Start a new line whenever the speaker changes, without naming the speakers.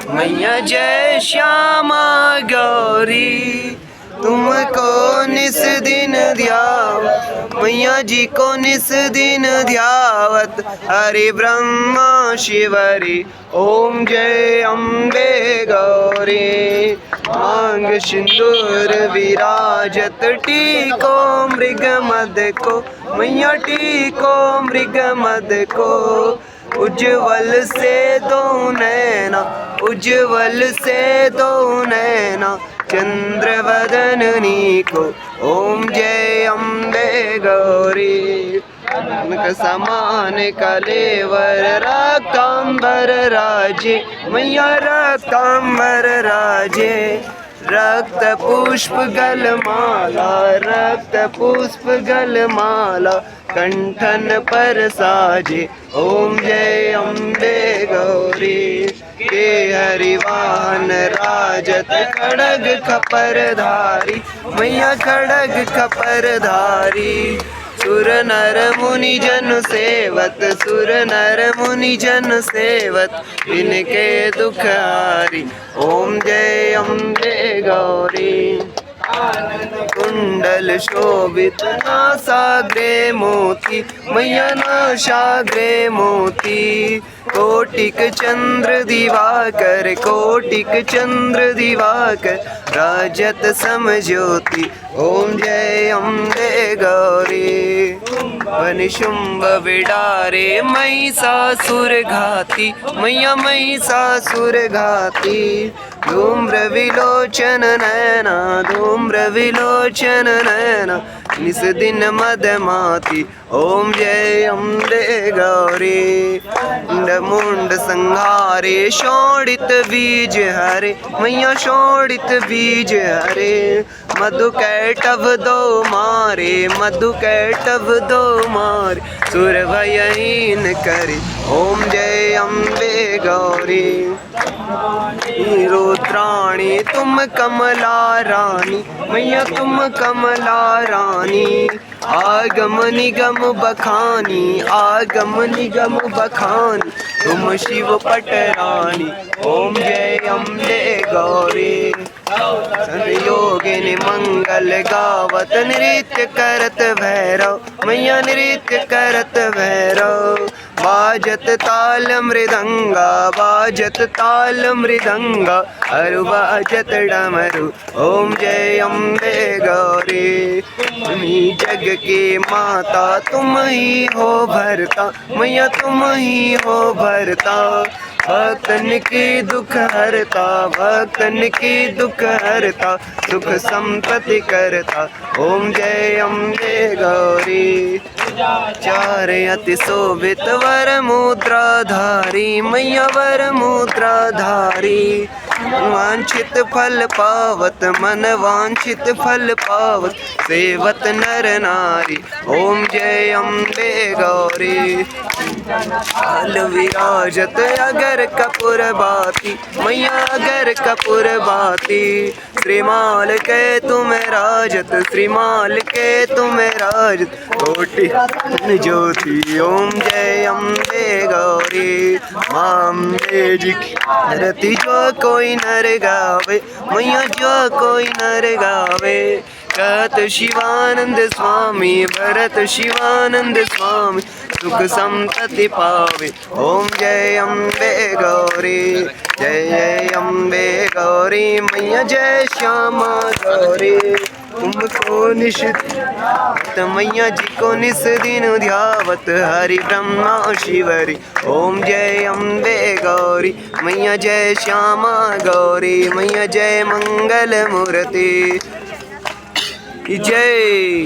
मैया जय श्यामा गौरी, तुमको निस दिन ध्यावत, मैया जी को निस दिन ध्यावत, हरि ब्रह्मा शिवरी, ओम जय अम्बे गौरी। मांग सिंदूर विराजत, टीको मृग मद को, मैया टीको मृग मद को, उज्ज्वल से दो नैना, उज्ज्वल से दो नैना, चंद्र वदननी को, ओम जय अम्बे गौरी। उनका समान कलेवर रक्तांबर राजे, मैया रक्तांबर राजे, रक्त पुष्प गलमाला, रक्त पुष्प गलमाला, कंठन पर साजे, ओम जय अम्बे गौरी। के हरिवाहन राजत, खड़ग खपरधारी, मैया खड़ग खपरधारी, सुर नर मुनि जन सेवत, सुर नर मुनि जन सेवत, इनके दुख हारी, ओम जय अम्बे गौरी। कुंडल शोभित नासाग्रे मोती, मैया नासाग्रे मोती, कोटिक चंद्र दिवाकर, कोटिक चंद्र दिवाकर, राजत समज्योति, ओम जय अम्बे गौरी। वनिशुंभ विडारे महिषासुर घाती, मैया महिषासुर घाती, धूम्र विलोचन नैना, धूम्र विलोचन नैना, निस दिन मदमाती, ओम जय अम्बे गौरी। मुंड संहारे शोणित बीज हरे, मैया शोणित बीज हरे, मधु कैटव दो मारे, मधु कैटव दो मारे, सुर भयहीन करे, ओम जय अम्बे गौरी। रुद्राणी तुम कमला रानी, मैया तुम कमला रानी, आगम निगम बखानी, आगम निगम बखानी, तुम शिव पटरानी, ओम जय अम्बे गौरी। संयोगिनी मंगल गावत, नृत्य करत भैरव, मैया नृत्य करत भैरव, बाजत ताल मृदंगा, बाजत ताल मृदंगा, अरु बाजत डमरू, ओम जय अम्बे गौरी। तुम्ही जग की माता, तुम ही हो भरता, मैया तुम ही हो भरता, भक्तन की दुख हरता, भक्तन की दुख हरता, सुख संपत्ति करता, ओम जय अम्बे गौरी। चार अति शोभित वर मुद्राधारी, मैया वर मुद्राधारी, वांछित फल पावत, मन वांछित फल पावत, सेवत नर नारी, ओम जय अम्बे गौरी। हाल विराजत अगर कपूर बाती, मैया अगर कपूर बाती, श्रीमाल के तुम राजत, श्रीमाल के तुम राजत, कोटि ज्योति, ओम जय अम्बे गौरी। माम्बे जी की रति जो कोई नर गावे, मैया जो कोई नर गावे, कहत शिवानंद स्वामी, भरत शिवानंद स्वामी, सुख संपत्ति पावे, ओम जय अम्बे गौरी। जय जय अम्बे गौरी, मैया जय श्यामा गौरी, तुमको निश मैया जी को निस दिन ध्यावत, हरि ब्रह्मा शिवरी, ओम जय अम्बे गौरी। मैया जय श्यामा गौरी, मैया जय मंगल मूर्ति, जय।